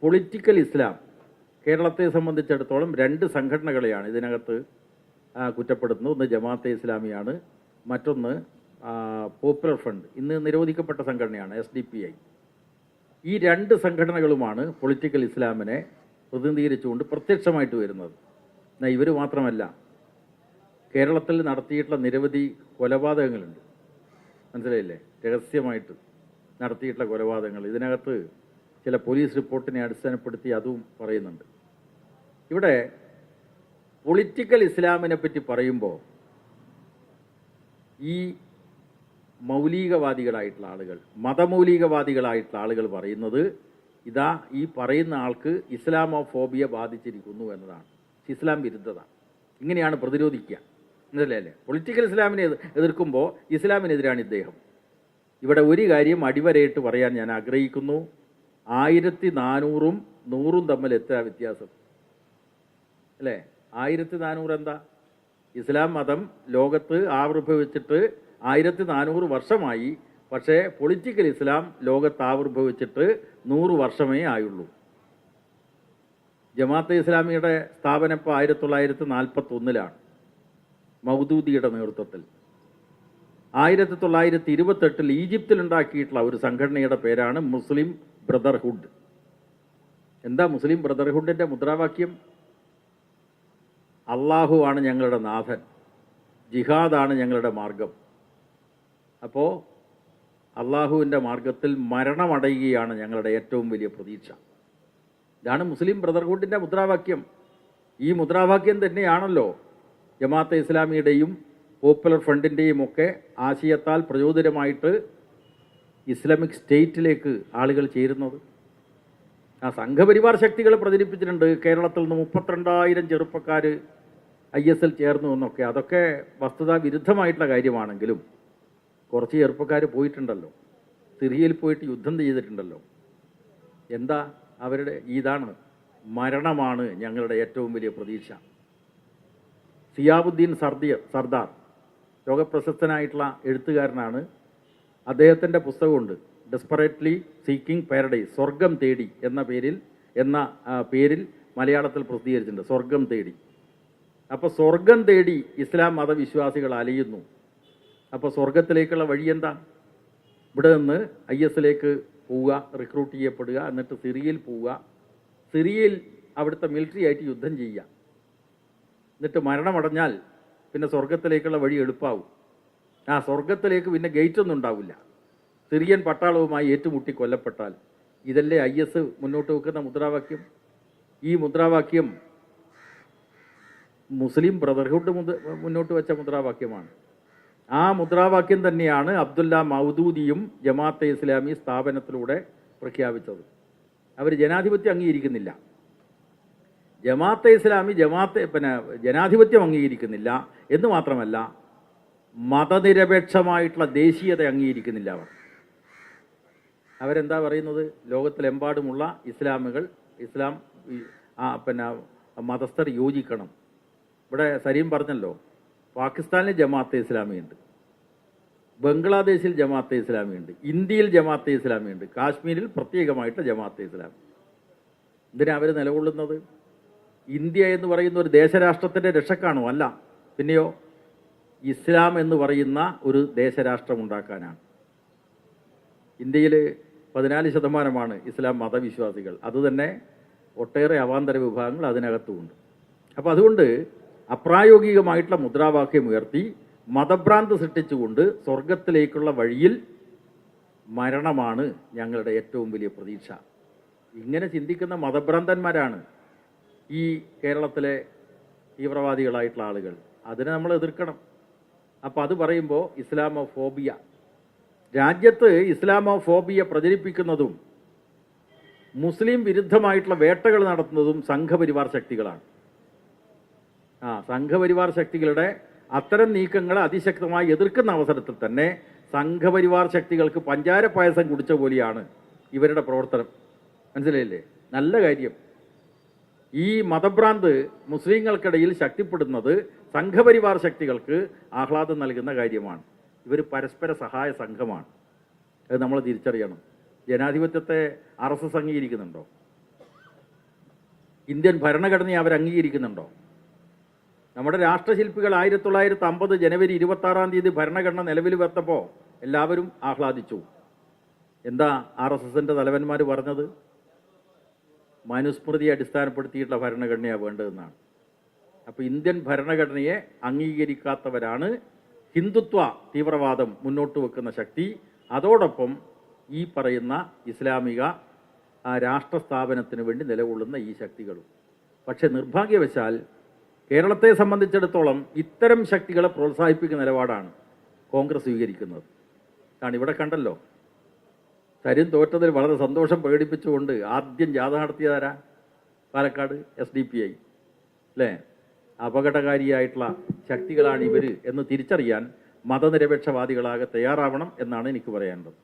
Political ഇസ്ലാം കേരളത്തെ സംബന്ധിച്ചിടത്തോളം രണ്ട് സംഘടനകളെയാണ് ഇതിനകത്ത് കുറ്റപ്പെടുത്തുന്നത്. ഒന്ന് ജമാഅത്തെ ഇസ്ലാമിയാണ്, മറ്റൊന്ന് പോപ്പുലർ ഫ്രണ്ട്, ഇന്ന് നിരോധിക്കപ്പെട്ട സംഘടനയാണ് SDPI. ഈ രണ്ട് സംഘടനകളുമാണ് പൊളിറ്റിക്കൽ ഇസ്ലാമിനെ പ്രതിനിധീകരിച്ചുകൊണ്ട് പ്രത്യക്ഷമായിട്ട് വരുന്നത്. എന്നാൽ ഇവർ മാത്രമല്ല, കേരളത്തിൽ നടത്തിയിട്ടുള്ള നിരവധി കൊലപാതകങ്ങളുണ്ട്. മനസ്സിലായില്ലേ? രഹസ്യമായിട്ട് നടത്തിയിട്ടുള്ള കൊലപാതകങ്ങൾ ഇതിനകത്ത് ചില പോലീസ് റിപ്പോർട്ടിനെ അടിസ്ഥാനപ്പെടുത്തി അതും പറയുന്നുണ്ട്. ഇവിടെ പൊളിറ്റിക്കൽ ഇസ്ലാമിനെ പറ്റി പറയുമ്പോൾ ഈ മൗലികവാദികളായിട്ടുള്ള ആളുകൾ, മതമൗലികവാദികളായിട്ടുള്ള ആളുകൾ പറയുന്നത് ഇതാ ഈ പറയുന്ന ആൾക്ക് ഇസ്ലാമോഫോബിയ ബാധിച്ചിരിക്കുന്നു എന്നതാണ്, ഇസ്ലാം വിരുദ്ധത. ഇങ്ങനെയാണ് പ്രതിരോധിക്കുക, എന്നല്ലേ? പൊളിറ്റിക്കൽ ഇസ്ലാമിനെ എതിർക്കുമ്പോൾ ഇസ്ലാമിനെതിരാണ് ഇദ്ദേഹം. ഇവിടെ ഒരു കാര്യം അടിവരയിട്ട് പറയാൻ ഞാൻ ആഗ്രഹിക്കുന്നു. 1400-ഉം 100-ഉം തമ്മിൽ എത്ര വ്യത്യാസം അല്ലേ? 1400 എന്താ? ഇസ്ലാം മതം ലോകത്ത് ആവിർഭവിച്ചിട്ട് 1400 വർഷമായി. പക്ഷേ പൊളിറ്റിക്കൽ ഇസ്ലാം ലോകത്ത് ആവിർഭവിച്ചിട്ട് 100 വർഷമേ ആയുള്ളൂ. ജമാഅത്തെ ഇസ്ലാമിയുടെ സ്ഥാപനം ഇപ്പോൾ 1941-ലാണ് മൗദൂദിയുടെ നേതൃത്വത്തിൽ. 1928 ഈജിപ്തിൽ ഉണ്ടാക്കിയിട്ടുള്ള ഒരു സംഘടനയുടെ പേരാണ് മുസ്ലിം ബ്രദർഹുഡ്. എന്താ മുസ്ലിം ബ്രദർഹുഡിൻ്റെ മുദ്രാവാക്യം? അള്ളാഹു ആണ് ഞങ്ങളുടെ നാഥൻ, ജിഹാദാണ് ഞങ്ങളുടെ മാർഗം. അപ്പോൾ അള്ളാഹുവിൻ്റെ മാർഗത്തിൽ മരണമടയുകയാണ് ഞങ്ങളുടെ ഏറ്റവും വലിയ പ്രതീക്ഷ. ഇതാണ് മുസ്ലിം ബ്രദർഹുഡിൻ്റെ മുദ്രാവാക്യം. ഈ മുദ്രാവാക്യം തന്നെയാണല്ലോ ജമാഅത്തെ ഇസ്ലാമിയുടെയും പോപ്പുലർ ഫ്രണ്ടിൻ്റെയും ഒക്കെ ആശയത്താൽ പ്രചോദിതമായിട്ട് ഇസ്ലാമിക് സ്റ്റേറ്റിലേക്ക് ആളുകൾ ചേരുന്നത്. ആ സംഘപരിവാർ ശക്തികൾ പ്രചരിപ്പിച്ചിട്ടുണ്ട്. കേരളത്തിൽ നിന്ന് 32,000 ചെറുപ്പക്കാർ ISL ചേർന്നു എന്നൊക്കെ. അതൊക്കെ വസ്തുതാ വിരുദ്ധമായിട്ടുള്ള കാര്യമാണെങ്കിലും കുറച്ച് ചെറുപ്പക്കാർ പോയിട്ടുണ്ടല്ലോ, സിറിയയിൽ പോയിട്ട് യുദ്ധം ചെയ്തിട്ടുണ്ടല്ലോ. എന്താ അവരുടെ? ഇതാണ് മരണമാണ് ഞങ്ങളുടെ ഏറ്റവും വലിയ പ്രതീക്ഷ. സിയാബുദ്ദീൻ സർദാർ ലോകപ്രശസ്തനായിട്ടുള്ള എഴുത്തുകാരനാണ്. അദ്ദേഹത്തിൻ്റെ പുസ്തകമുണ്ട്, ഡെസ്പറേറ്റ്ലി സീക്കിംഗ് പാരഡൈസ്, സ്വർഗം തേടി എന്ന പേരിൽ മലയാളത്തിൽ പ്രസിദ്ധീകരിച്ചിട്ടുണ്ട്, സ്വർഗം തേടി. അപ്പോൾ സ്വർഗം തേടി ഇസ്ലാം മതവിശ്വാസികൾ അലയുന്നു. അപ്പോൾ സ്വർഗത്തിലേക്കുള്ള വഴി എന്താ? ഇവിടെ നിന്ന് ISലേക്ക് പോവുക, റിക്രൂട്ട് ചെയ്യപ്പെടുക, എന്നിട്ട് സിറിയയിൽ പോവുക, സിറിയയിൽ അവിടുത്തെ മിലിറ്ററി ആയിട്ട് യുദ്ധം ചെയ്യുക, എന്നിട്ട് മരണമടഞ്ഞാൽ പിന്നെ സ്വർഗത്തിലേക്കുള്ള വഴി എളുപ്പമാവും. ആ സ്വർഗത്തിലേക്ക് പിന്നെ ഗേറ്റൊന്നും ഉണ്ടാവില്ല. സിറിയൻ പട്ടാളവുമായി ഏറ്റുമുട്ടി കൊല്ലപ്പെട്ടാൽ. ഇതല്ലേ IS മുന്നോട്ട് വെക്കുന്ന മുദ്രാവാക്യം. ഈ മുദ്രാവാക്യം മുസ്ലിം ബ്രദർഹുഡ് മുന്നോട്ട് വെച്ച മുദ്രാവാക്യമാണ്. ആ മുദ്രാവാക്യം തന്നെയാണ് അബ്ദുല്ല മൗദൂദിയും ജമാഅത്തെ ഇസ്ലാമി സ്ഥാപനത്തിലൂടെ പ്രഖ്യാപിച്ചത്. അവർ ജനാധിപത്യം അംഗീകരിക്കുന്നില്ല. ജമാഅത്തെ ഇസ്ലാമി ജനാധിപത്യം അംഗീകരിക്കുന്നില്ല എന്ന് മാത്രമല്ല, മതനിരപേക്ഷമായിട്ടുള്ള ദേശീയത അംഗീകരിക്കുന്നില്ല. അവരെന്താ പറയുന്നത്? ലോകത്തിലെമ്പാടുമുള്ള ഇസ്ലാം മതസ്ഥർ യോജിക്കണം. ഇവിടെ സരീം പറഞ്ഞല്ലോ, പാകിസ്ഥാനിൽ ജമാഅത്തെ ഇസ്ലാമിയുണ്ട്, ബംഗ്ലാദേശിൽ ജമാഅത്തെ ഇസ്ലാമിയുണ്ട്, ഇന്ത്യയിൽ ജമാഅത്തെ ഇസ്ലാമിയുണ്ട്, കാശ്മീരിൽ പ്രത്യേകമായിട്ട് ജമാഅത്തെ ഇസ്ലാമി. എന്തിനാ അവർ നിലകൊള്ളുന്നത്? ഇന്ത്യ എന്ന് പറയുന്ന ഒരു ദേശരാഷ്ട്രത്തിൻ്റെ രക്ഷക്കാണോ? അല്ല. പിന്നെയോ ഇസ്ലാം എന്ന് പറയുന്ന ഒരു ദേശരാഷ്ട്രം ഉണ്ടാക്കാനാണ്. ഇന്ത്യയിൽ 14% ഇസ്ലാം മതവിശ്വാസികൾ. അതുതന്നെ ഒട്ടേറെ അവാന്തര വിഭാഗങ്ങൾ അതിനകത്തുമുണ്ട്. അപ്പോൾ അതുകൊണ്ട് അപ്രായോഗികമായിട്ടുള്ള മുദ്രാവാക്യം ഉയർത്തി മതഭ്രാന്ത് സൃഷ്ടിച്ചുകൊണ്ട് സ്വർഗത്തിലേക്കുള്ള വഴിയിൽ മരണമാണ് ഞങ്ങളുടെ ഏറ്റവും വലിയ പ്രതീക്ഷ. ഇങ്ങനെ ചിന്തിക്കുന്ന മതഭ്രാന്തന്മാരാണ് ഈ കേരളത്തിലെ തീവ്രവാദികളായിട്ടുള്ള ആളുകൾ. അതിനെ നമ്മൾ എതിർക്കണം. അപ്പോൾ അത് പറയുമ്പോൾ ഇസ്ലാമോഫോബിയ, രാജ്യത്ത് ഇസ്ലാമോഫോബിയ പ്രചരിപ്പിക്കുന്നതും മുസ്ലിം വിരുദ്ധമായിട്ടുള്ള വേട്ടകൾ നടത്തുന്നതും സംഘപരിവാർ ശക്തികളാണ്. സംഘപരിവാർ ശക്തികളുടെ അത്തരം നീക്കങ്ങളെ അതിശക്തമായി എതിർക്കുന്ന അവസരത്തിൽ തന്നെ സംഘപരിവാർ ശക്തികൾക്ക് പഞ്ചാര പായസം കുടിച്ച പോലെയാണ് ഇവരുടെ പ്രവർത്തനം. മനസ്സിലായില്ലേ? നല്ല കാര്യം. ഈ മതഭ്രാന്ത് മുസ്ലിങ്ങൾക്കിടയിൽ ശക്തിപ്പെടുന്നത് സംഘപരിവാർ ശക്തികൾക്ക് ആഹ്ലാദം നൽകുന്ന കാര്യമാണ്. ഇവർ പരസ്പര സഹായ സംഘമാണ്. അത് നമ്മൾ തിരിച്ചറിയണം. ജനാധിപത്യത്തെ RSS അംഗീകരിക്കുന്നുണ്ടോ? ഇന്ത്യൻ ഭരണഘടനയെ അവർ അംഗീകരിക്കുന്നുണ്ടോ? നമ്മുടെ രാഷ്ട്രശില്പികൾ 1950 ജനുവരി 26 ഭരണഘടന നിലവിൽ വന്നപ്പോൾ എല്ലാവരും ആഹ്ലാദിച്ചു. എന്താ RSSന്റെ തലവന്മാർ പറഞ്ഞത്? മനുസ്മൃതിയെ അടിസ്ഥാനപ്പെടുത്തിയിട്ടുള്ള ഭരണഘടനയാണ് വേണ്ടതെന്നാണ്. അപ്പോൾ ഇന്ത്യൻ ഭരണഘടനയെ അംഗീകരിക്കാത്തവരാണ് ഹിന്ദുത്വ തീവ്രവാദം മുന്നോട്ട് വെക്കുന്ന ശക്തി. അതോടൊപ്പം ഈ പറയുന്ന ഇസ്ലാമിക രാഷ്ട്ര സ്ഥാപനത്തിന് വേണ്ടി നിലകൊള്ളുന്ന ഈ ശക്തികളും. പക്ഷേ നിർഭാഗ്യവശാൽ കേരളത്തെ സംബന്ധിച്ചിടത്തോളം ഇത്തരം ശക്തികളെ പ്രോത്സാഹിപ്പിക്കുന്ന നിലപാടാണ് കോൺഗ്രസ് സ്വീകരിക്കുന്നത്. കാരണം ഇവിടെ കണ്ടല്ലോ, തരും തോറ്റതിൽ വളരെ സന്തോഷം പ്രകടിപ്പിച്ചുകൊണ്ട് ആദ്യം ജാഥ നടത്തിയതാരാ? പാലക്കാട് SDPI അല്ലേ? അപകടകാരിയായിട്ടുള്ള ശക്തികളാണ് ഇവർ എന്ന് തിരിച്ചറിയാൻ മതനിരപേക്ഷവാദികളാകെ തയ്യാറാവണം എന്നാണ് എനിക്ക് പറയാനുള്ളത്.